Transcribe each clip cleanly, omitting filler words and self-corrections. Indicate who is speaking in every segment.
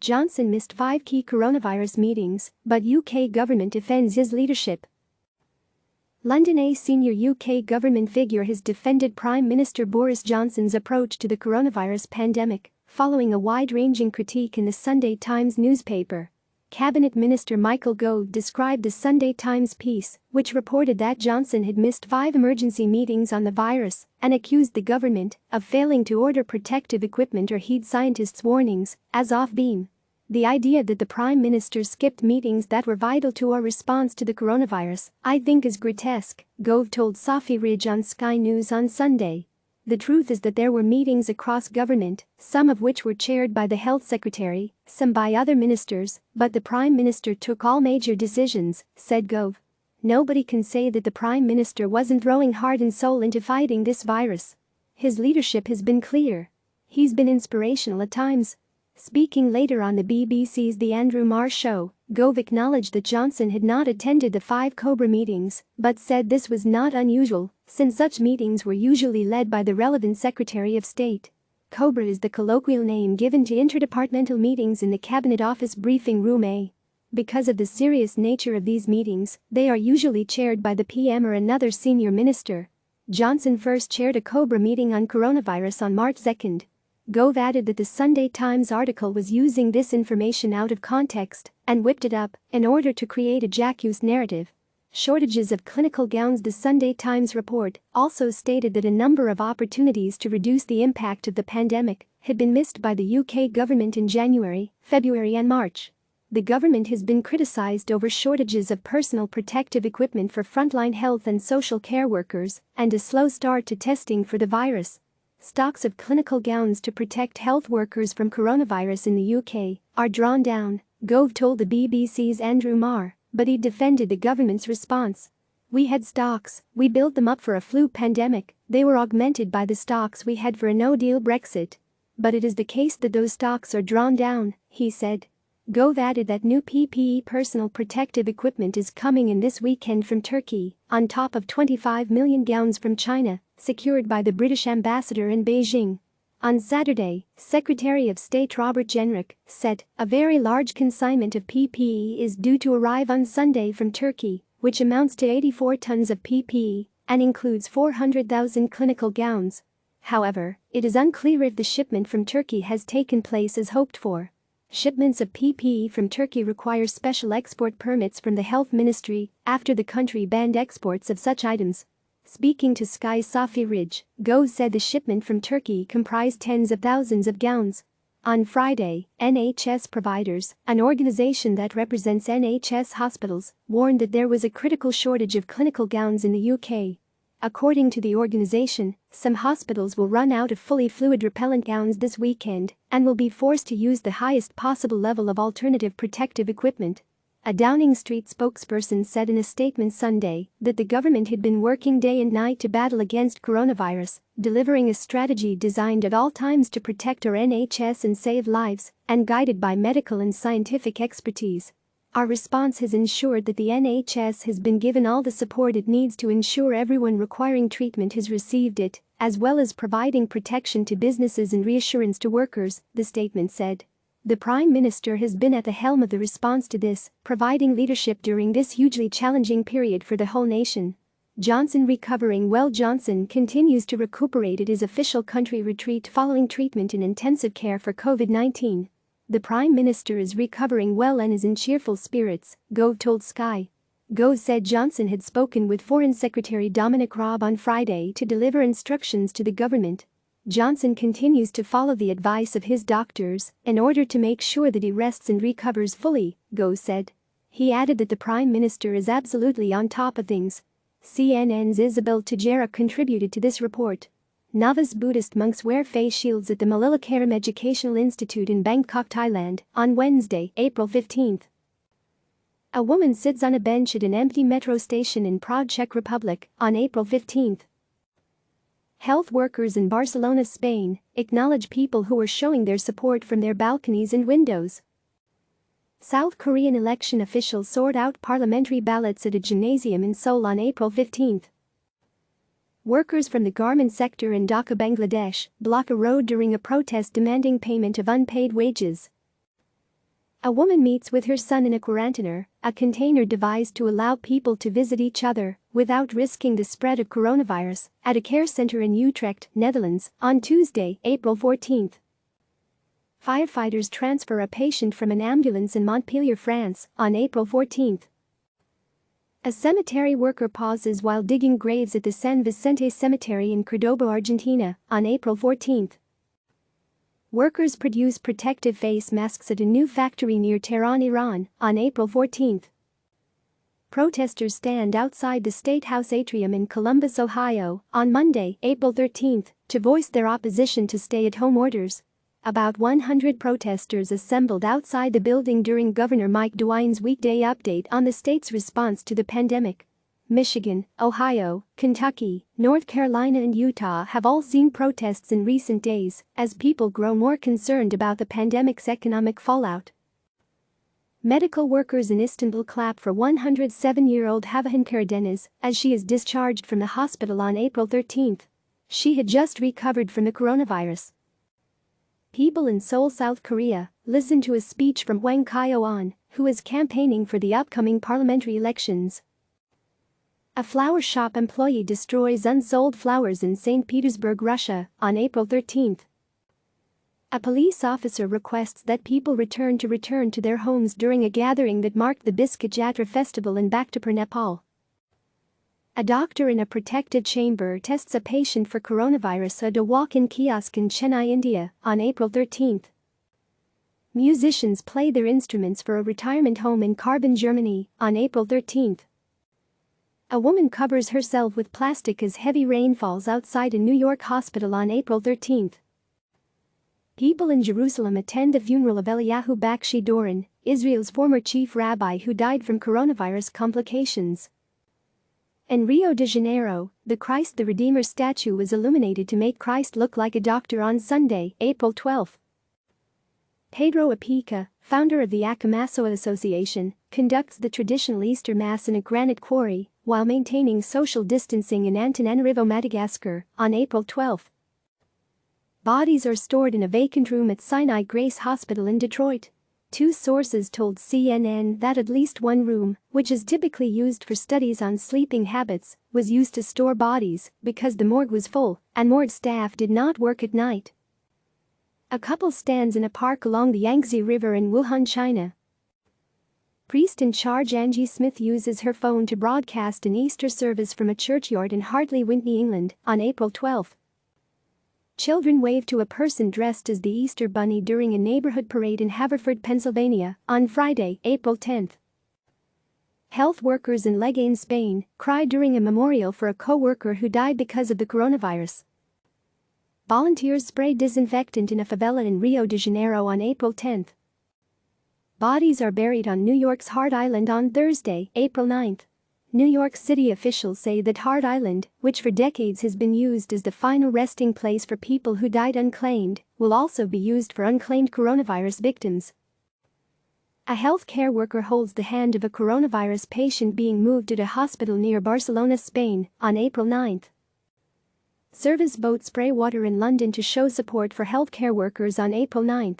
Speaker 1: Johnson missed 5 key coronavirus meetings, but UK government defends his leadership. London: A senior UK government figure has defended Prime Minister Boris Johnson's approach to the coronavirus pandemic, following a wide-ranging critique in the Sunday Times newspaper. Cabinet Minister Michael Gove described the Sunday Times piece, which reported that Johnson had missed 5 emergency meetings on the virus, and accused the government of failing to order protective equipment or heed scientists' warnings, as off-beam. The idea that the Prime Minister skipped meetings that were vital to our response to the coronavirus, I think, is grotesque, Gove told Sophy Ridge on Sky News on Sunday. The truth is that there were meetings across government, some of which were chaired by the Health Secretary, some by other ministers, but the Prime Minister took all major decisions, said Gove. Nobody can say that the Prime Minister wasn't throwing heart and soul into fighting this virus. His leadership has been clear. He's been inspirational at times. Speaking later on the BBC's The Andrew Marr Show, Gove acknowledged that Johnson had not attended the 5 Cobra meetings, but said this was not unusual, since such meetings were usually led by the relevant Secretary of State. Cobra is the colloquial name given to interdepartmental meetings in the Cabinet Office Briefing Room A. Because of the serious nature of these meetings, they are usually chaired by the PM or another senior minister. Johnson first chaired a Cobra meeting on coronavirus on March 2. Gove added that the Sunday Times article was using this information out of context and whipped it up in order to create a Jacques narrative. Shortages of clinical gowns. The Sunday Times report also stated that a number of opportunities to reduce the impact of the pandemic had been missed by the UK government in January, February and March. The government has been criticised over shortages of personal protective equipment for frontline health and social care workers and a slow start to testing for the virus. Stocks of clinical gowns to protect health workers from coronavirus in the UK are drawn down, Gove told the BBC's Andrew Marr, but he defended the government's response. We had stocks, we built them up for a flu pandemic, they were augmented by the stocks we had for a no-deal Brexit. But it is the case that those stocks are drawn down, he said. Gove added that new PPE personal protective equipment is coming in this weekend from Turkey, on top of 25 million gowns from China, secured by the British ambassador in Beijing. On Saturday, Secretary of State Robert Jenrick said a very large consignment of PPE is due to arrive on Sunday from Turkey, which amounts to 84 tons of PPE and includes 400,000 clinical gowns. However, it is unclear if the shipment from Turkey has taken place as hoped for. Shipments of PPE from Turkey require special export permits from the Health Ministry after the country banned exports of such items. Speaking to Sky's Sophy Ridge, Gove said the shipment from Turkey comprised tens of thousands of gowns. On Friday, NHS Providers, an organization that represents NHS hospitals, warned that there was a critical shortage of clinical gowns in the UK. According to the organization, some hospitals will run out of fully fluid-repellent gowns this weekend and will be forced to use the highest possible level of alternative protective equipment. A Downing Street spokesperson said in a statement Sunday that the government had been working day and night to battle against coronavirus, delivering a strategy designed at all times to protect our NHS and save lives, and guided by medical and scientific expertise. Our response has ensured that the NHS has been given all the support it needs to ensure everyone requiring treatment has received it, as well as providing protection to businesses and reassurance to workers, the statement said. The Prime Minister has been at the helm of the response to this, providing leadership during this hugely challenging period for the whole nation. Johnson recovering well. Johnson continues to recuperate at his official country retreat following treatment in intensive care for COVID-19. The Prime Minister is recovering well and is in cheerful spirits, Gove told Sky. Gove said Johnson had spoken with Foreign Secretary Dominic Raab on Friday to deliver instructions to the government. Johnson continues to follow the advice of his doctors in order to make sure that he rests and recovers fully, Gove said. He added that the Prime Minister is absolutely on top of things. CNN's Isabel Tejera contributed to this report. Novice Buddhist monks wear face shields at the Malilakaram Educational Institute in Bangkok, Thailand, on Wednesday, April 15. A woman sits on a bench at an empty metro station in Prague, Czech Republic, on April 15. Health workers in Barcelona, Spain, acknowledge people who are showing their support from their balconies and windows. South Korean election officials sort out parliamentary ballots at a gymnasium in Seoul on April 15. Workers from the garment sector in Dhaka, Bangladesh, block a road during a protest demanding payment of unpaid wages. A woman meets with her son in a quarantainer, a container devised to allow people to visit each other without risking the spread of coronavirus, at a care center in Utrecht, Netherlands, on Tuesday, April 14. Firefighters transfer a patient from an ambulance in Montpellier, France, on April 14. A cemetery worker pauses while digging graves at the San Vicente Cemetery in Cordoba, Argentina, on April 14. Workers produce protective face masks at a new factory near Tehran, Iran, on April 14. Protesters stand outside the State House atrium in Columbus, Ohio, on Monday, April 13, to voice their opposition to stay-at-home orders. About 100 protesters assembled outside the building during Governor Mike DeWine's weekday update on the state's response to the pandemic. Michigan, Ohio, Kentucky, North Carolina and Utah have all seen protests in recent days as people grow more concerned about the pandemic's economic fallout. Medical workers in Istanbul clap for 107-year-old Havahan Karadeniz as she is discharged from the hospital on April 13. She had just recovered from the coronavirus. People in Seoul, South Korea, listen to a speech from Hwang Kyo-ahn, who is campaigning for the upcoming parliamentary elections. A flower shop employee destroys unsold flowers in St. Petersburg, Russia, on April 13. A police officer requests that people return to their homes during a gathering that marked the Biscuit Jatra festival in Bhaktapur, Nepal. A doctor in a protected chamber tests a patient for coronavirus at a walk-in kiosk in Chennai, India, on April 13. Musicians play their instruments for a retirement home in Carbon, Germany, on April 13. A woman covers herself with plastic as heavy rain falls outside a New York hospital on April 13. People in Jerusalem attend the funeral of Eliyahu Bakshi Doron, Israel's former chief rabbi who died from coronavirus complications. In Rio de Janeiro, the Christ the Redeemer statue was illuminated to make Christ look like a doctor on Sunday, April 12. Pedro Apica, founder of the Akamaso Association, conducts the traditional Easter Mass in a granite quarry while maintaining social distancing in Antananarivo, Madagascar, on April 12. Bodies are stored in a vacant room at Sinai Grace Hospital in Detroit. Two sources told CNN that at least one room, which is typically used for studies on sleeping habits, was used to store bodies because the morgue was full and morgue staff did not work at night. A couple stands in a park along the Yangtze River in Wuhan, China. Priest in charge Angie Smith uses her phone to broadcast an Easter service from a churchyard in Hartley, Whitney, England, on April 12. Children wave to a person dressed as the Easter Bunny during a neighborhood parade in Haverford, Pennsylvania, on Friday, April 10. Health workers in Leganes, Spain, cry during a memorial for a co-worker who died because of the coronavirus. Volunteers spray disinfectant in a favela in Rio de Janeiro on April 10. Bodies are buried on New York's Hart Island on Thursday, April 9. New York City officials say that Hart Island, which for decades has been used as the final resting place for people who died unclaimed, will also be used for unclaimed coronavirus victims. A healthcare worker holds the hand of a coronavirus patient being moved to a hospital near Barcelona, Spain, on April 9. Service boats spray water in London to show support for healthcare workers on April 9.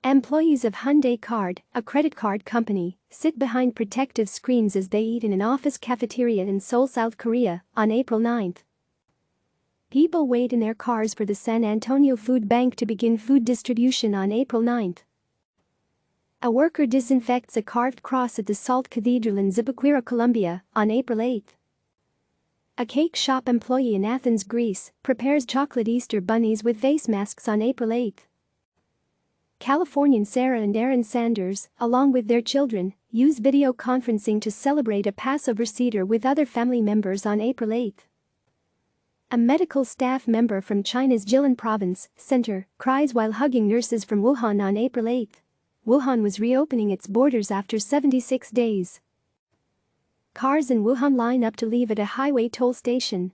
Speaker 1: Employees of Hyundai Card, a credit card company, sit behind protective screens as they eat in an office cafeteria in Seoul, South Korea, on April 9. People wait in their cars for the San Antonio Food Bank to begin food distribution on April 9. A worker disinfects a carved cross at the Salt Cathedral in Zipaquira, Colombia, on April 8. A cake shop employee in Athens, Greece, prepares chocolate Easter bunnies with face masks on April 8. Californian Sarah and Aaron Sanders, along with their children, use video conferencing to celebrate a Passover Seder with other family members on April 8. A medical staff member from China's Jilin Province Center cries while hugging nurses from Wuhan on April 8. Wuhan was reopening its borders after 76 days. Cars in Wuhan line up to leave at a highway toll station.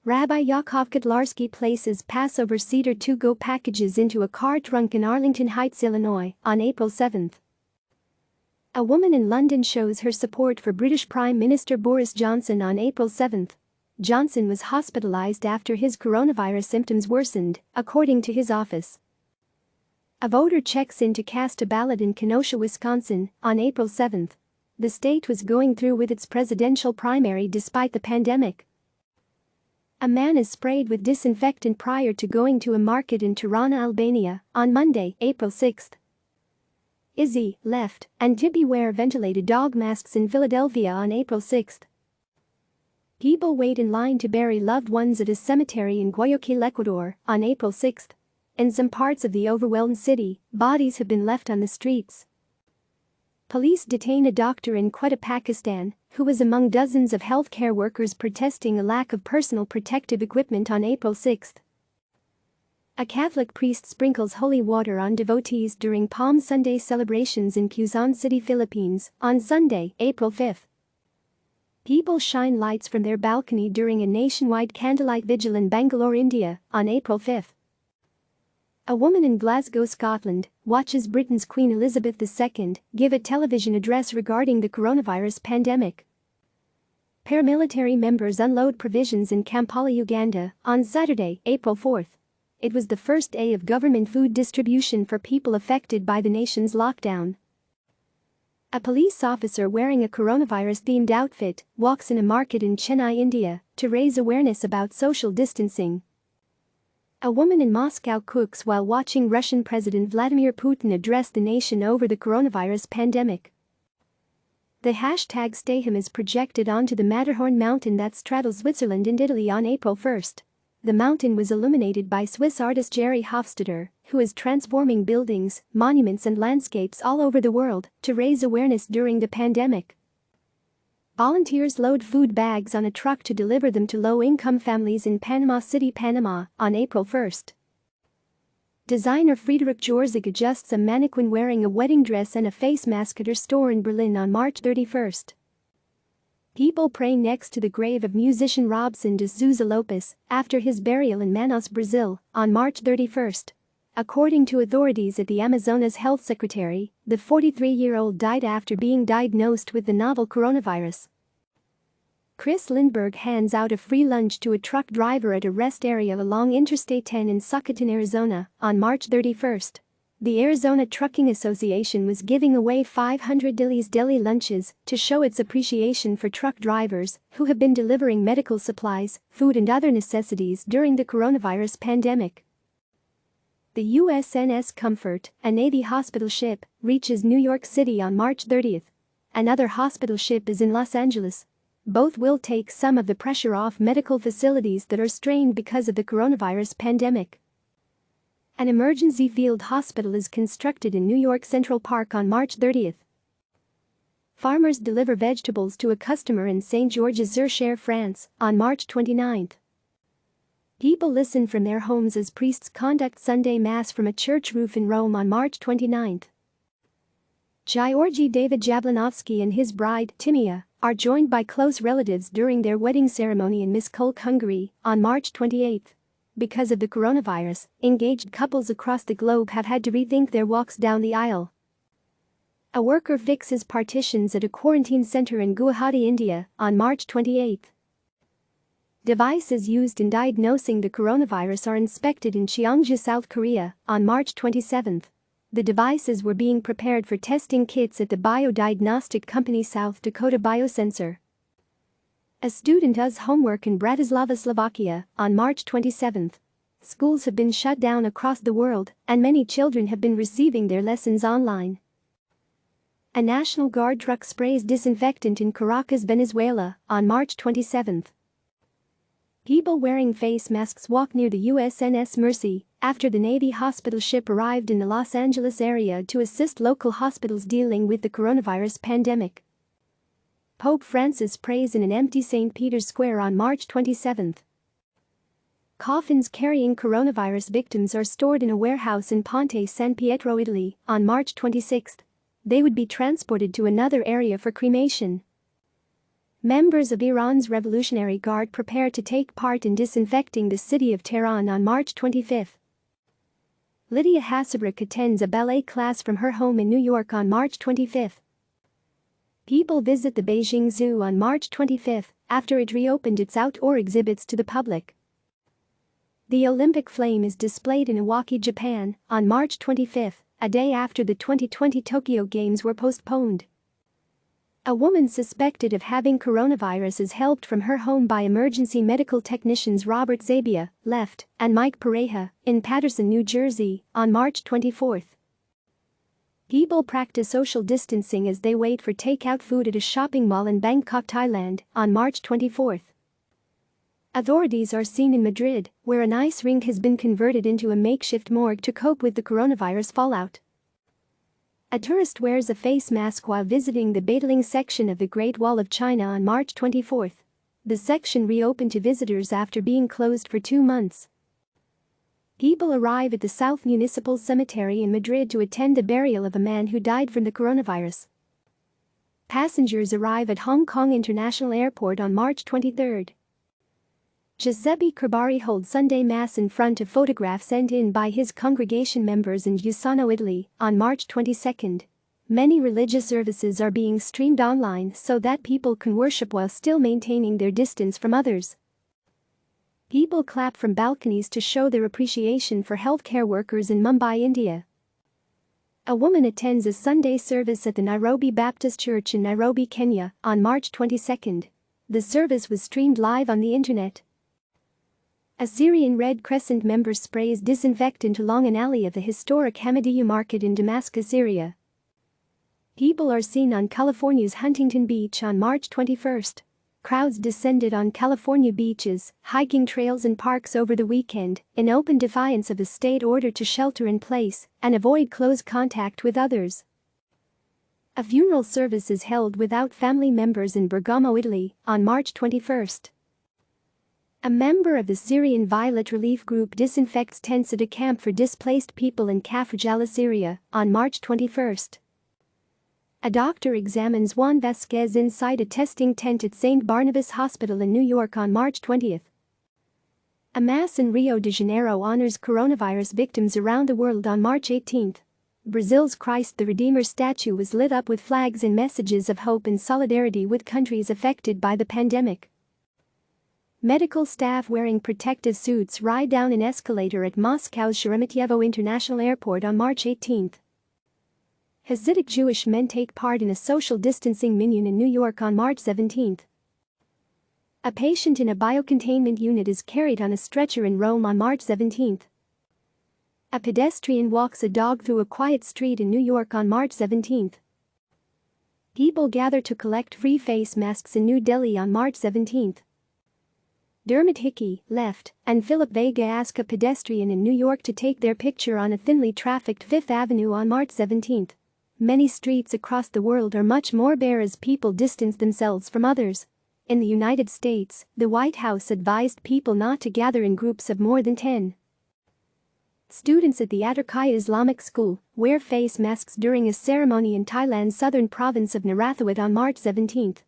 Speaker 1: Rabbi Yakov Kotlarski places Passover Seder to-go packages into a car trunk in Arlington Heights, Illinois, on April 7. A woman in London shows her support for British Prime Minister Boris Johnson on April 7. Johnson was hospitalized after his coronavirus symptoms worsened, according to his office. A voter checks in to cast a ballot in Kenosha, Wisconsin, on April 7. The state was going through with its presidential primary despite the pandemic. A man is sprayed with disinfectant prior to going to a market in Tirana, Albania, on Monday, April 6. Izzy, left, and Tibby wear ventilated dog masks in Philadelphia on April 6. People wait in line to bury loved ones at a cemetery in Guayaquil, Ecuador, on April 6. In some parts of the overwhelmed city, bodies have been left on the streets. Police detain a doctor in Quetta, Pakistan, who was among dozens of healthcare workers protesting a lack of personal protective equipment on April 6. A Catholic priest sprinkles holy water on devotees during Palm Sunday celebrations in Quezon City, Philippines, on Sunday, April 5. People shine lights from their balcony during a nationwide candlelight vigil in Bangalore, India, on April 5. A woman in Glasgow, Scotland, watches Britain's Queen Elizabeth II give a television address regarding the coronavirus pandemic. Paramilitary members unload provisions in Kampala, Uganda, on Saturday, April 4. It was the first day of government food distribution for people affected by the nation's lockdown. A police officer wearing a coronavirus-themed outfit walks in a market in Chennai, India, to raise awareness about social distancing. A woman in Moscow cooks while watching Russian President Vladimir Putin address the nation over the coronavirus pandemic. The hashtag #StayHome is projected onto the Matterhorn mountain that straddles Switzerland and Italy on April 1. The mountain was illuminated by Swiss artist Jerry Hofstadter, who is transforming buildings, monuments and landscapes all over the world to raise awareness during the pandemic. Volunteers load food bags on a truck to deliver them to low-income families in Panama City, Panama, on April 1. Designer Friedrich Jorzig adjusts a mannequin wearing a wedding dress and a face mask at her store in Berlin on March 31. People pray next to the grave of musician Robson de Souza Lopes after his burial in Manaus, Brazil, on March 31. According to authorities at the Amazonas Health Secretary, the 43-year-old died after being diagnosed with the novel coronavirus. Chris Lindbergh hands out a free lunch to a truck driver at a rest area along Interstate 10 in Socoton, Arizona, on March 31. The Arizona Trucking Association was giving away 500 Dilly's Deli lunches to show its appreciation for truck drivers who have been delivering medical supplies, food and other necessities during the coronavirus pandemic. The USNS Comfort, a Navy hospital ship, reaches New York City on March 30. Another hospital ship is in Los Angeles. Both will take some of the pressure off medical facilities that are strained because of the coronavirus pandemic. An emergency field hospital is constructed in New York Central Park on March 30. Farmers deliver vegetables to a customer in St. Georges-sur-Cher, France, on March 29. People listen from their homes as priests conduct Sunday Mass from a church roof in Rome on March 29. Georgy David Jablanovsky and his bride, Timea, are joined by close relatives during their wedding ceremony in Miskolc, Hungary, on March 28. Because of the coronavirus, engaged couples across the globe have had to rethink their walks down the aisle. A worker fixes partitions at a quarantine center in Guwahati, India, on March 28. Devices used in diagnosing the coronavirus are inspected in Cheongju, South Korea, on March 27. The devices were being prepared for testing kits at the biodiagnostic company South Dakota Biosensor. A student does homework in Bratislava, Slovakia, on March 27. Schools have been shut down across the world, and many children have been receiving their lessons online. A National Guard truck sprays disinfectant in Caracas, Venezuela, on March 27. People wearing face masks walk near the USNS Mercy after the Navy hospital ship arrived in the Los Angeles area to assist local hospitals dealing with the coronavirus pandemic. Pope Francis prays in an empty St. Peter's Square on March 27. Coffins carrying coronavirus victims are stored in a warehouse in Ponte San Pietro, Italy, on March 26. They would be transported to another area for cremation. Members of Iran's Revolutionary Guard prepare to take part in disinfecting the city of Tehran on March 25. Lydia Hasselbrook attends a ballet class from her home in New York on March 25. People visit the Beijing Zoo on March 25 after it reopened its outdoor exhibits to the public. The Olympic flame is displayed in Iwaki, Japan, on March 25, a day after the 2020 Tokyo Games were postponed. A woman suspected of having coronavirus is helped from her home by emergency medical technicians Robert Zabia, left, and Mike Pareja, in Paterson, New Jersey, on March 24. People practice social distancing as they wait for takeout food at a shopping mall in Bangkok, Thailand, on March 24. Authorities are seen in Madrid, where an ice rink has been converted into a makeshift morgue to cope with the coronavirus fallout. A tourist wears a face mask while visiting the Beideling section of the Great Wall of China on March 24. The section reopened to visitors after being closed for 2 months. People arrive at the South Municipal Cemetery in Madrid to attend the burial of a man who died from the coronavirus. Passengers arrive at Hong Kong International Airport on March 23. Giuseppe Carbari holds Sunday Mass in front of photographs sent in by his congregation members in Busano, Italy, on March 22. Many religious services are being streamed online so that people can worship while still maintaining their distance from others. People clap from balconies to show their appreciation for healthcare workers in Mumbai, India. A woman attends a Sunday service at the Nairobi Baptist Church in Nairobi, Kenya, on March 22. The service was streamed live on the internet. A Syrian Red Crescent member sprays disinfectant along an alley of the historic Hamadiyya market in Damascus, Syria. People are seen on California's Huntington Beach on March 21. Crowds descended on California beaches, hiking trails and parks over the weekend in open defiance of a state order to shelter in place and avoid close contact with others. A funeral service is held without family members in Bergamo, Italy, on March 21. A member of the Syrian Violet Relief Group disinfects tents at a camp for displaced people in Kafr Jala, Syria, on March 21. A doctor examines Juan Vasquez inside a testing tent at St. Barnabas Hospital in New York on March 20. A mass in Rio de Janeiro honors coronavirus victims around the world on March 18. Brazil's Christ the Redeemer statue was lit up with flags and messages of hope and solidarity with countries affected by the pandemic. Medical staff wearing protective suits ride down an escalator at Moscow's Sheremetyevo International Airport on March 18. Hasidic Jewish men take part in a social distancing minyan in New York on March 17. A patient in a biocontainment unit is carried on a stretcher in Rome on March 17. A pedestrian walks a dog through a quiet street in New York on March 17. People gather to collect free face masks in New Delhi on March 17. Dermot Hickey, left, and Philip Vega ask a pedestrian in New York to take their picture on a thinly trafficked Fifth Avenue on March 17. Many streets across the world are much more bare as people distance themselves from others. In the United States, the White House advised people not to gather in groups of more than 10. Students at the Atterkai Islamic School wear face masks during a ceremony in Thailand's southern province of Narathiwat on March 17.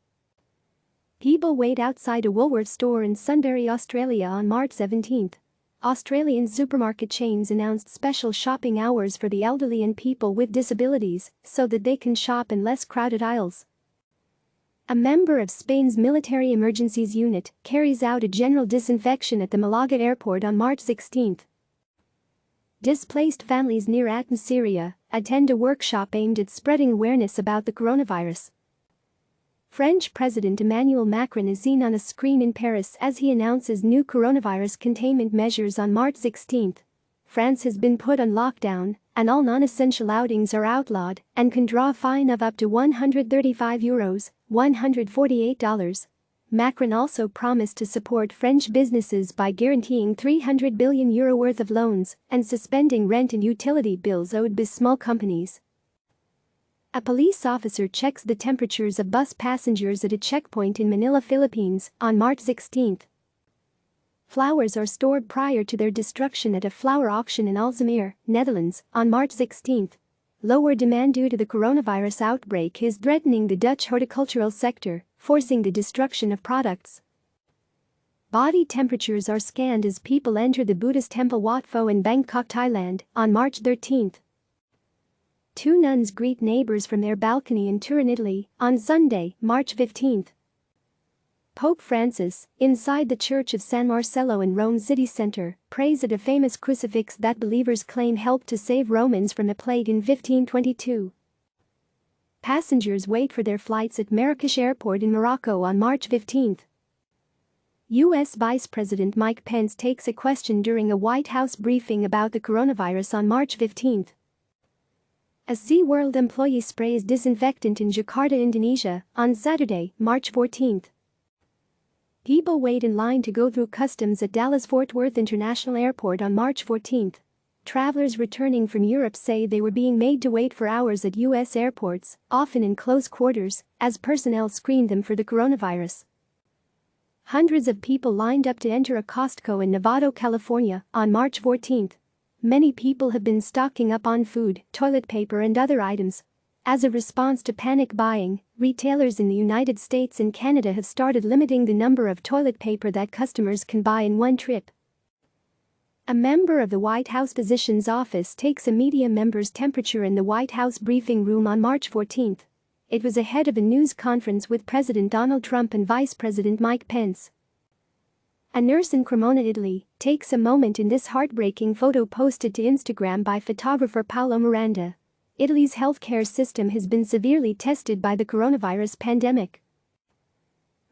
Speaker 1: People wait outside a Woolworths store in Sunbury, Australia on March 17. Australian supermarket chains announced special shopping hours for the elderly and people with disabilities so that they can shop in less crowded aisles. A member of Spain's Military Emergencies Unit carries out a general disinfection at the Malaga airport on March 16. Displaced families near Aten, Syria, attend a workshop aimed at spreading awareness about the coronavirus. French President Emmanuel Macron is seen on a screen in Paris as he announces new coronavirus containment measures on March 16. France has been put on lockdown, and all non-essential outings are outlawed and can draw a fine of up to €135, $148. Macron also promised to support French businesses by guaranteeing €300 billion worth of loans and suspending rent and utility bills owed by small companies. A police officer checks the temperatures of bus passengers at a checkpoint in Manila, Philippines, on March 16. Flowers are stored prior to their destruction at a flower auction in Alzamir, Netherlands, on March 16. Lower demand due to the coronavirus outbreak is threatening the Dutch horticultural sector, forcing the destruction of products. Body temperatures are scanned as people enter the Buddhist temple Wat Pho in Bangkok, Thailand, on March 13. Two nuns greet neighbors from their balcony in Turin, Italy, on Sunday, March 15. Pope Francis, inside the Church of San Marcello in Rome's city center, prays at a famous crucifix that believers claim helped to save Romans from a plague in 1522. Passengers wait for their flights at Marrakesh Airport in Morocco on March 15. U.S. Vice President Mike Pence takes a question during a White House briefing about the coronavirus on March 15. A SeaWorld employee sprays disinfectant in Jakarta, Indonesia, on Saturday, March 14. People wait in line to go through customs at Dallas-Fort Worth International Airport on March 14. Travelers returning from Europe say they were being made to wait for hours at U.S. airports, often in close quarters, as personnel screened them for the coronavirus. Hundreds of people lined up to enter a Costco in Novato, California, on March 14. Many people have been stocking up on food, toilet paper and other items. As a response to panic buying, retailers in the United States and Canada have started limiting the number of toilet paper that customers can buy in one trip. A member of the White House physician's office takes a media member's temperature in the White House briefing room on March 14. It was ahead of a news conference with President Donald Trump and Vice President Mike Pence. A nurse in Cremona, Italy, takes a moment in this heartbreaking photo posted to Instagram by photographer Paolo Miranda. Italy's healthcare system has been severely tested by the coronavirus pandemic.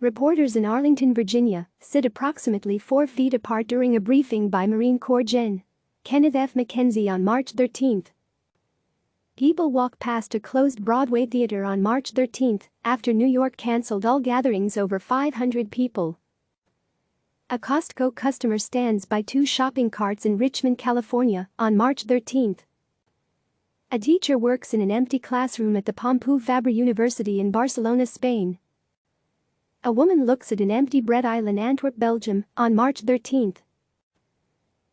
Speaker 1: Reporters in Arlington, Virginia, sit approximately 4 feet apart during a briefing by Marine Corps Gen. Kenneth F. McKenzie on March 13. People walk past a closed Broadway theater on March 13 after New York canceled all gatherings over 500 people. A Costco customer stands by 2 shopping carts in Richmond, California, on March 13. A teacher works in an empty classroom at the Pompeu Fabra University in Barcelona, Spain. A woman looks at an empty bread aisle in Antwerp, Belgium, on March 13.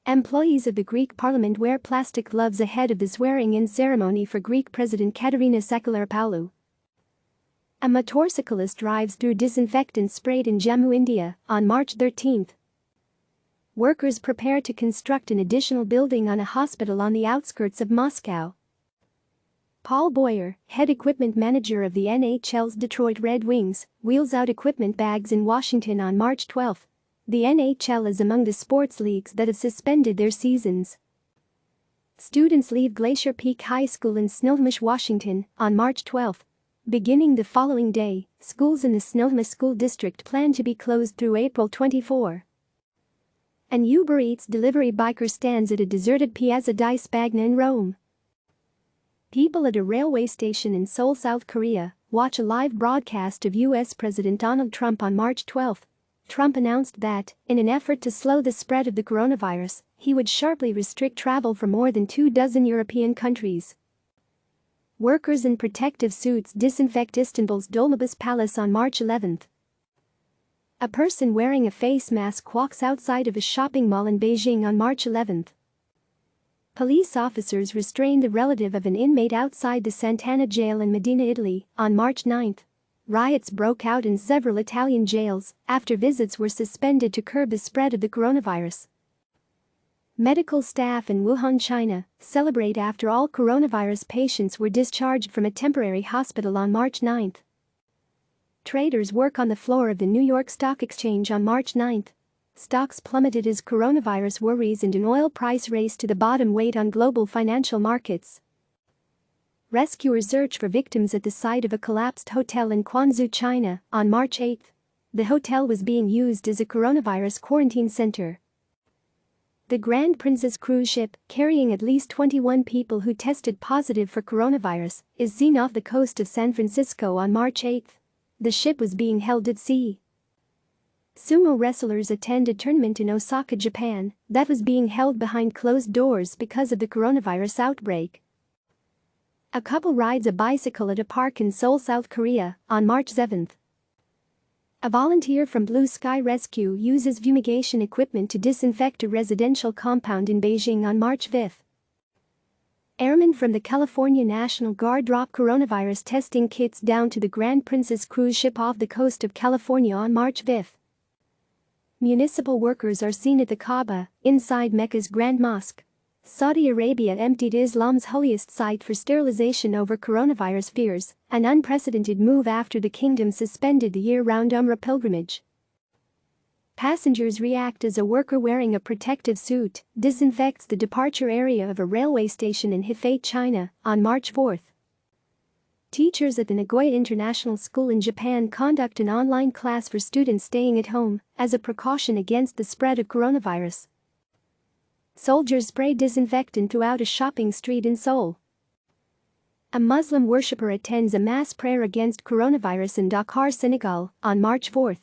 Speaker 1: Employees of the Greek parliament wear plastic gloves ahead of the swearing-in ceremony for Greek President Katerina Sakellaropoulou. A motorcyclist drives through disinfectant sprayed in Jammu, India, on March 13. Workers prepare to construct an additional building on a hospital on the outskirts of Moscow. Paul Boyer, head equipment manager of the NHL's Detroit Red Wings, wheels out equipment bags in Washington on March 12. The NHL is among the sports leagues that have suspended their seasons. Students leave Glacier Peak High School in Snohomish, Washington, on March 12. Beginning the following day, schools in the Snohomish School District plan to be closed through April 24. An Uber Eats delivery biker stands at a deserted Piazza di Spagna in Rome. People at a railway station in Seoul, South Korea, watch a live broadcast of U.S. President Donald Trump on March 12. Trump announced that, in an effort to slow the spread of the coronavirus, he would sharply restrict travel from more than 24 European countries. Workers in protective suits disinfect Istanbul's Dolmabahce Palace on March 11. A person wearing a face mask walks outside of a shopping mall in Beijing on March 11. Police officers restrained the relative of an inmate outside the Sant'Anna jail in Medina, Italy, on March 9. Riots broke out in several Italian jails after visits were suspended to curb the spread of the coronavirus. Medical staff in Wuhan, China, celebrate after all coronavirus patients were discharged from a temporary hospital on March 9. Traders work on the floor of the New York Stock Exchange on March 9. Stocks plummeted as coronavirus worries and an oil price race to the bottom weighed on global financial markets. Rescuers search for victims at the site of a collapsed hotel in Quanzhou, China, on March 8. The hotel was being used as a coronavirus quarantine center. The Grand Princess cruise ship, carrying at least 21 people who tested positive for coronavirus, is seen off the coast of San Francisco on March 8. The ship was being held at sea. Sumo wrestlers attend a tournament in Osaka, Japan, that was being held behind closed doors because of the coronavirus outbreak. A couple rides a bicycle at a park in Seoul, South Korea, on March 7. A volunteer from Blue Sky Rescue uses fumigation equipment to disinfect a residential compound in Beijing on March 5. Airmen from the California National Guard drop coronavirus testing kits down to the Grand Princess cruise ship off the coast of California on March 5. Municipal workers are seen at the Kaaba, inside Mecca's Grand Mosque. Saudi Arabia emptied Islam's holiest site for sterilization over coronavirus fears, an unprecedented move after the kingdom suspended the year-round Umrah pilgrimage. Passengers react as a worker wearing a protective suit disinfects the departure area of a railway station in Hefei, China, on March 4. Teachers at the Nagoya International School in Japan conduct an online class for students staying at home as a precaution against the spread of coronavirus. Soldiers spray disinfectant throughout a shopping street in Seoul. A Muslim worshipper attends a mass prayer against coronavirus in Dakar, Senegal, on March 4.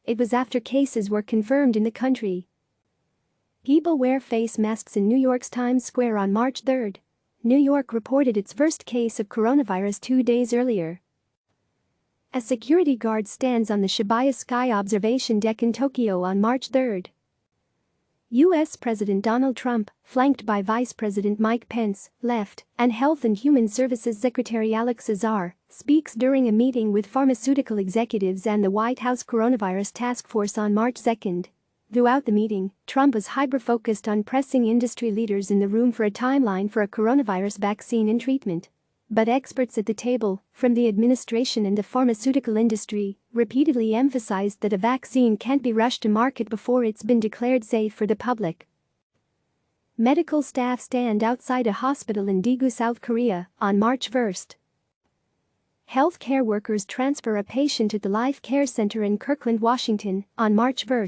Speaker 1: It was after cases were confirmed in the country. People wear face masks in New York's Times Square on March 3. New York reported its first case of coronavirus 2 days earlier. A security guard stands on the Shibuya Sky observation deck in Tokyo on March 3. U.S. President Donald Trump, flanked by Vice President Mike Pence, left, and Health and Human Services Secretary Alex Azar, speaks during a meeting with pharmaceutical executives and the White House Coronavirus Task Force on March 2. Throughout the meeting, Trump was hyper-focused on pressing industry leaders in the room for a timeline for a coronavirus vaccine and treatment. But experts at the table, from the administration and the pharmaceutical industry, repeatedly emphasized that a vaccine can't be rushed to market before it's been declared safe for the public. Medical staff stand outside a hospital in Daegu, South Korea, on March 1. Healthcare workers transfer a patient at the Life Care Center in Kirkland, Washington, on March 1.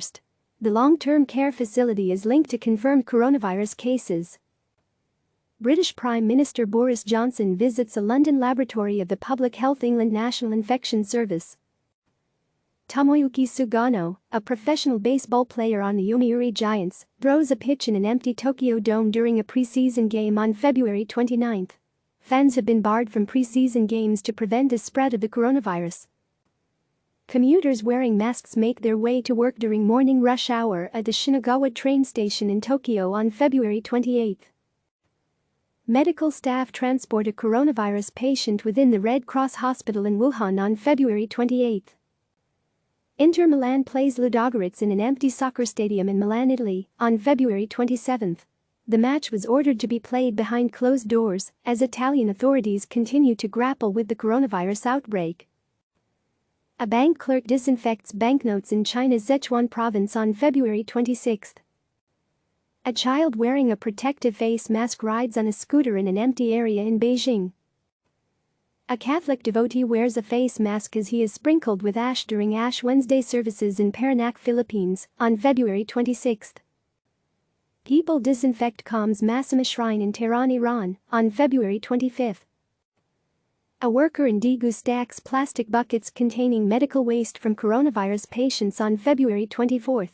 Speaker 1: The long-term care facility is linked to confirmed coronavirus cases. British Prime Minister Boris Johnson visits a London laboratory of the Public Health England National Infection Service. Tomoyuki Sugano, a professional baseball player on the Yomiuri Giants, throws a pitch in an empty Tokyo Dome during a preseason game on February 29. Fans have been barred from preseason games to prevent the spread of the coronavirus. Commuters wearing masks make their way to work during morning rush hour at the Shinagawa train station in Tokyo on February 28. Medical staff transport a coronavirus patient within the Red Cross Hospital in Wuhan on February 28. Inter Milan plays Ludogorets in an empty soccer stadium in Milan, Italy, on February 27. The match was ordered to be played behind closed doors as Italian authorities continue to grapple with the coronavirus outbreak. A bank clerk disinfects banknotes in China's Sichuan province on February 26. A child wearing a protective face mask rides on a scooter in an empty area in Beijing. A Catholic devotee wears a face mask as he is sprinkled with ash during Ash Wednesday services in Parañaque, Philippines, on February 26. People disinfect Qam's Masama Shrine in Tehran, Iran, on February 25. A worker in Daegu stacks plastic buckets containing medical waste from coronavirus patients on February 24.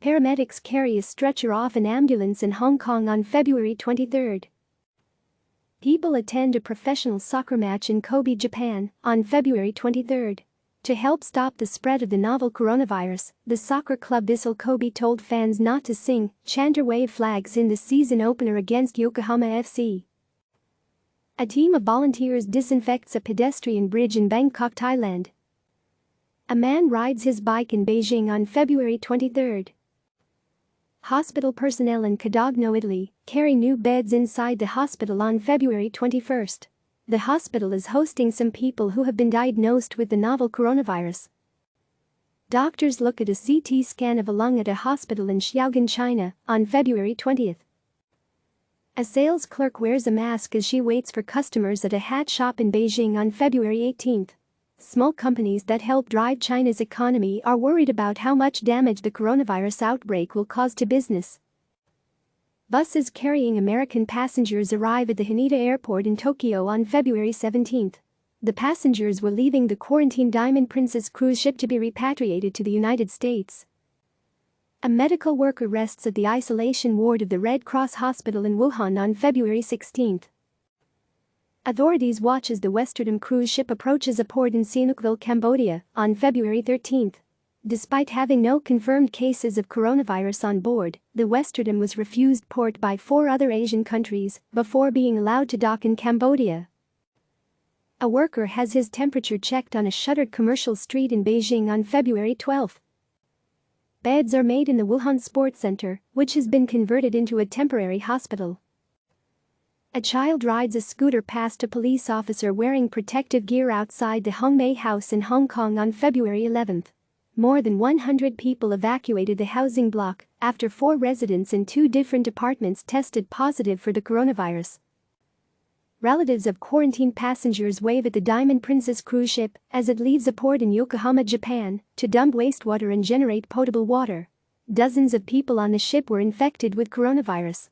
Speaker 1: Paramedics carry a stretcher off an ambulance in Hong Kong on February 23. People attend a professional soccer match in Kobe, Japan, on February 23. To help stop the spread of the novel coronavirus, the soccer club Vissel Kobe told fans not to sing, chant or wave flags in the season opener against Yokohama FC. A team of volunteers disinfects a pedestrian bridge in Bangkok, Thailand. A man rides his bike in Beijing on February 23. Hospital personnel in Cadogno, Italy, carry new beds inside the hospital on February 21. The hospital is hosting some people who have been diagnosed with the novel coronavirus. Doctors look at a CT scan of a lung at a hospital in Xiaogan, China, on February 20. A sales clerk wears a mask as she waits for customers at a hat shop in Beijing on February 18. Small companies that help drive China's economy are worried about how much damage the coronavirus outbreak will cause to business. Buses carrying American passengers arrive at the Haneda Airport in Tokyo on February 17. The passengers were leaving the quarantined Diamond Princess cruise ship to be repatriated to the United States. A medical worker rests at the isolation ward of the Red Cross Hospital in Wuhan on February 16. Authorities watch as the Westerdam cruise ship approaches a port in Sihanoukville, Cambodia, on February 13. Despite having no confirmed cases of coronavirus on board, the Westerdam was refused port by 4 other Asian countries before being allowed to dock in Cambodia. A worker has his temperature checked on a shuttered commercial street in Beijing on February 12. Beds are made in the Wuhan Sports Center, which has been converted into a temporary hospital. A child rides a scooter past a police officer wearing protective gear outside the Hongmei House in Hong Kong on February 11. More than 100 people evacuated the housing block after 4 residents in 2 different apartments tested positive for the coronavirus. Relatives of quarantined passengers wave at the Diamond Princess cruise ship as it leaves a port in Yokohama, Japan, to dump wastewater and generate potable water. Dozens of people on the ship were infected with coronavirus.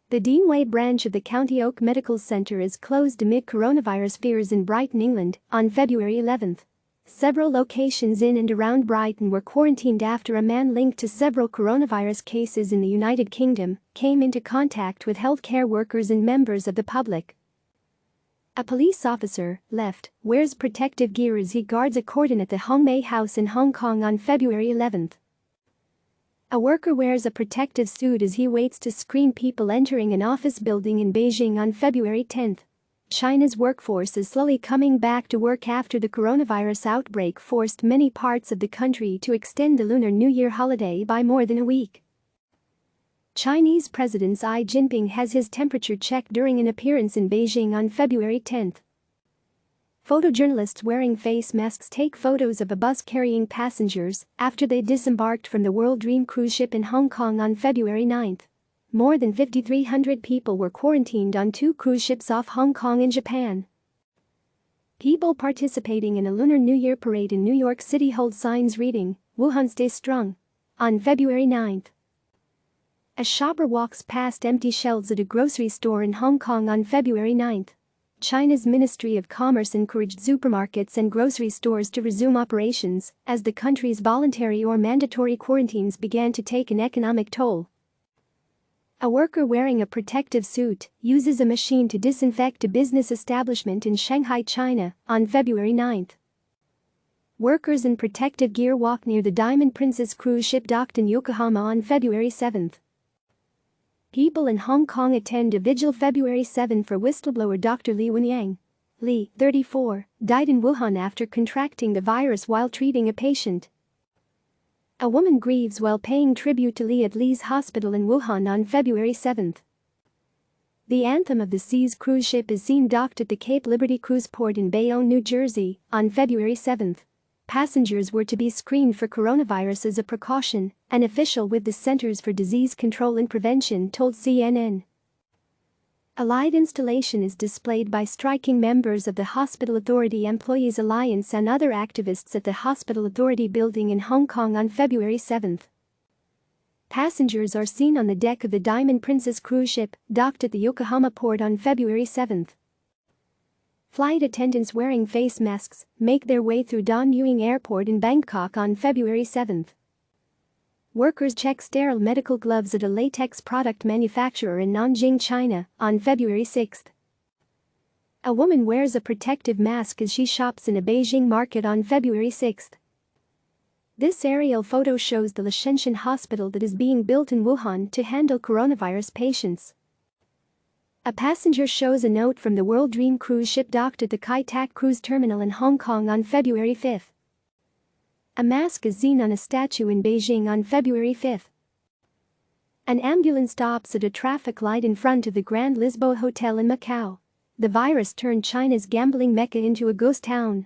Speaker 1: The Deanway branch of the County Oak Medical Center is closed amid coronavirus fears in Brighton, England, on February 11. Several locations in and around Brighton were quarantined after a man linked to several coronavirus cases in the United Kingdom came into contact with healthcare workers and members of the public. A police officer, left, wears protective gear as he guards a cordon at the Hongmei House in Hong Kong on February 11. A worker wears a protective suit as he waits to screen people entering an office building in Beijing on February 10. China's workforce is slowly coming back to work after the coronavirus outbreak forced many parts of the country to extend the Lunar New Year holiday by more than a week. Chinese President Xi Jinping has his temperature checked during an appearance in Beijing on February 10. Photojournalists wearing face masks take photos of a bus carrying passengers after they disembarked from the World Dream cruise ship in Hong Kong on February 9. More than 5,300 people were quarantined on 2 cruise ships off Hong Kong in Japan. People participating in a Lunar New Year parade in New York City hold signs reading, "Wuhan Stay Strong," on February 9. A shopper walks past empty shelves at a grocery store in Hong Kong on February 9. China's Ministry of Commerce encouraged supermarkets and grocery stores to resume operations as the country's voluntary or mandatory quarantines began to take an economic toll. A worker wearing a protective suit uses a machine to disinfect a business establishment in Shanghai, China, on February 9. Workers in protective gear walk near the Diamond Princess cruise ship docked in Yokohama on February 7. People in Hong Kong attend a vigil February 7 for whistleblower Dr. Li Wenyang. Li, 34, died in Wuhan after contracting the virus while treating a patient. A woman grieves while paying tribute to Li at Li's hospital in Wuhan on February 7. The Anthem of the Seas cruise ship is seen docked at the Cape Liberty Cruise Port in Bayonne, New Jersey, on February 7. Passengers were to be screened for coronavirus as a precaution, an official with the Centers for Disease Control and Prevention told CNN. A live installation is displayed by striking members of the Hospital Authority Employees Alliance and other activists at the Hospital Authority building in Hong Kong on February 7. Passengers are seen on the deck of the Diamond Princess cruise ship, docked at the Yokohama port on February 7. Flight attendants wearing face masks make their way through Don Mueang Airport in Bangkok on February 7. Workers check sterile medical gloves at a latex product manufacturer in Nanjing, China, on February 6. A woman wears a protective mask as she shops in a Beijing market on February 6. This aerial photo shows the Liangshan hospital that is being built in Wuhan to handle coronavirus patients. A passenger shows a note from the World Dream cruise ship docked at the Kai Tak Cruise Terminal in Hong Kong on February 5. A mask is seen on a statue in Beijing on February 5. An ambulance stops at a traffic light in front of the Grand Lisboa Hotel in Macau. The virus turned China's gambling mecca into a ghost town.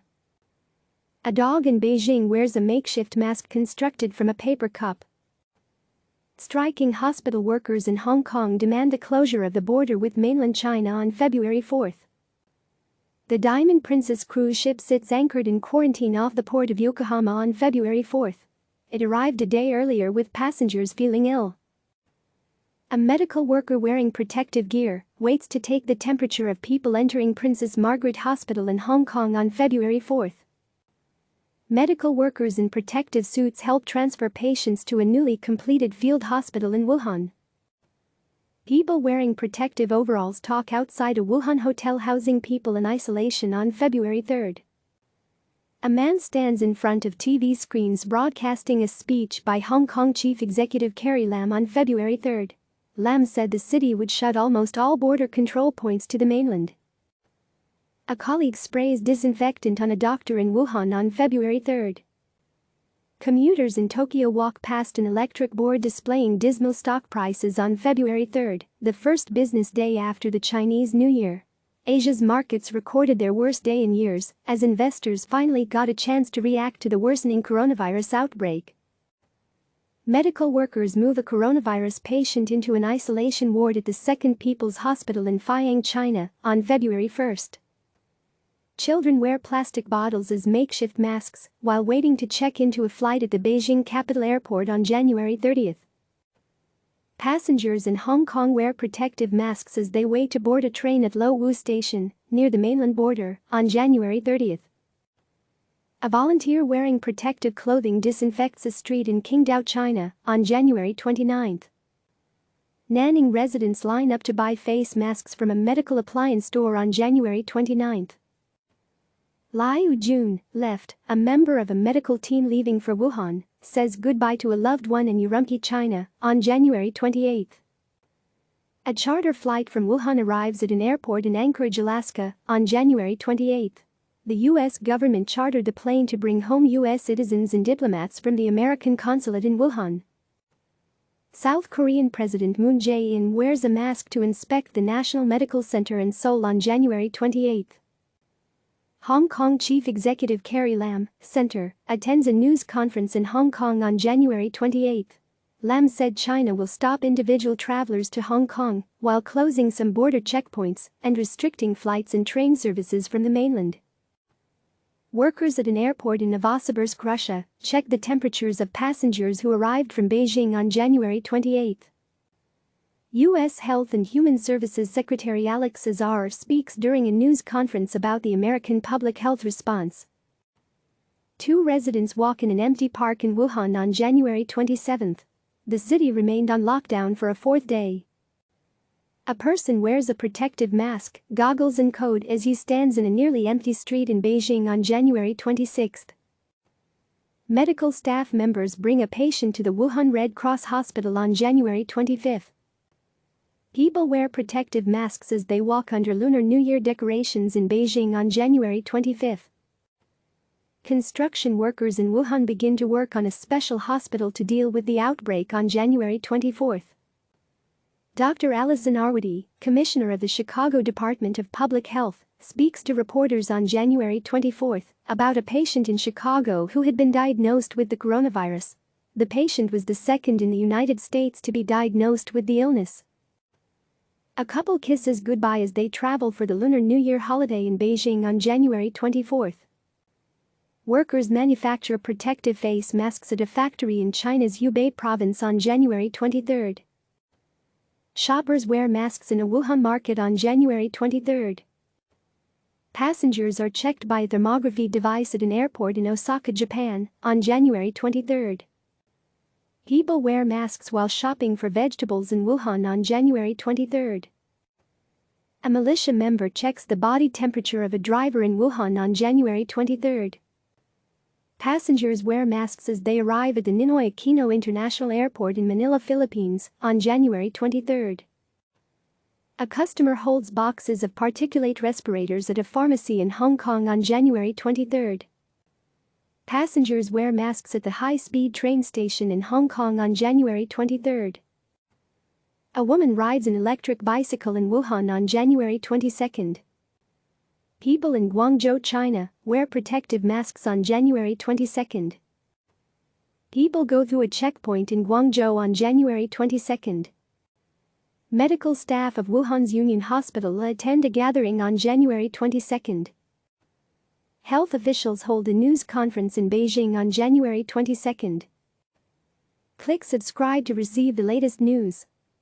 Speaker 1: A dog in Beijing wears a makeshift mask constructed from a paper cup. Striking hospital workers in Hong Kong demand the closure of the border with mainland China on February 4. The Diamond Princess cruise ship sits anchored in quarantine off the port of Yokohama on February 4. It arrived a day earlier with passengers feeling ill. A medical worker wearing protective gear waits to take the temperature of people entering Princess Margaret Hospital in Hong Kong on February 4. Medical workers in protective suits help transfer patients to a newly completed field hospital in Wuhan. People wearing protective overalls talk outside a Wuhan hotel housing people in isolation on February 3. A man stands in front of TV screens broadcasting a speech by Hong Kong Chief Executive Carrie Lam on February 3. Lam said the city would shut almost all border control points to the mainland. A colleague sprays disinfectant on a doctor in Wuhan on February 3. Commuters in Tokyo walk past an electric board displaying dismal stock prices on February 3, the first business day after the Chinese New Year. Asia's markets recorded their worst day in years as investors finally got a chance to react to the worsening coronavirus outbreak. Medical workers move a coronavirus patient into an isolation ward at the Second People's Hospital in Fuyang, China, on February 1. Children wear plastic bottles as makeshift masks while waiting to check into a flight at the Beijing Capital Airport on January 30. Passengers in Hong Kong wear protective masks as they wait to board a train at Lo Wu Station, near the mainland border, on January 30. A volunteer wearing protective clothing disinfects a street in Qingdao, China, on January 29. Nanning residents line up to buy face masks from a medical appliance store on January 29. Liu Jun, left, a member of a medical team leaving for Wuhan, says goodbye to a loved one in Urumqi, China, on January 28. A charter flight from Wuhan arrives at an airport in Anchorage, Alaska, on January 28. The U.S. government chartered the plane to bring home U.S. citizens and diplomats from the American consulate in Wuhan. South Korean President Moon Jae-in wears a mask to inspect the National Medical Center in Seoul on January 28. Hong Kong Chief Executive Carrie Lam, Center, attends a news conference in Hong Kong on January 28. Lam said China will stop individual travelers to Hong Kong while closing some border checkpoints and restricting flights and train services from the mainland. Workers at an airport in Novosibirsk, Russia, checked the temperatures of passengers who arrived from Beijing on January 28. U.S. Health and Human Services Secretary Alex Azar speaks during a news conference about the American public health response. Two residents walk in an empty park in Wuhan on January 27. The city remained on lockdown for a fourth day. A person wears a protective mask, goggles and coat as he stands in a nearly empty street in Beijing on January 26. Medical staff members bring a patient to the Wuhan Red Cross Hospital on January 25. People wear protective masks as they walk under Lunar New Year decorations in Beijing on January 25. Construction workers in Wuhan begin to work on a special hospital to deal with the outbreak on January 24. Dr. Alison Arwady, commissioner of the Chicago Department of Public Health, speaks to reporters on January 24 about a patient in Chicago who had been diagnosed with the coronavirus. The patient was the second in the United States to be diagnosed with the illness. A couple kisses goodbye as they travel for the Lunar New Year holiday in Beijing on January 24. Workers manufacture protective face masks at a factory in China's Hubei province on January 23. Shoppers wear masks in a Wuhan market on January 23. Passengers are checked by a thermography device at an airport in Osaka, Japan, on January 23. People wear masks while shopping for vegetables in Wuhan on January 23. A militia member checks the body temperature of a driver in Wuhan on January 23. Passengers wear masks as they arrive at the Ninoy Aquino International Airport in Manila, Philippines, on January 23. A customer holds boxes of particulate respirators at a pharmacy in Hong Kong on January 23. Passengers wear masks at the high-speed train station in Hong Kong on January 23. A woman rides an electric bicycle in Wuhan on January 22. People in Guangzhou, China, wear protective masks on January 22. People go through a checkpoint in Guangzhou on January 22. Medical staff of Wuhan's Union Hospital attend a gathering on January 22. Health officials hold a news conference in Beijing on January 22. Click subscribe to receive the latest news.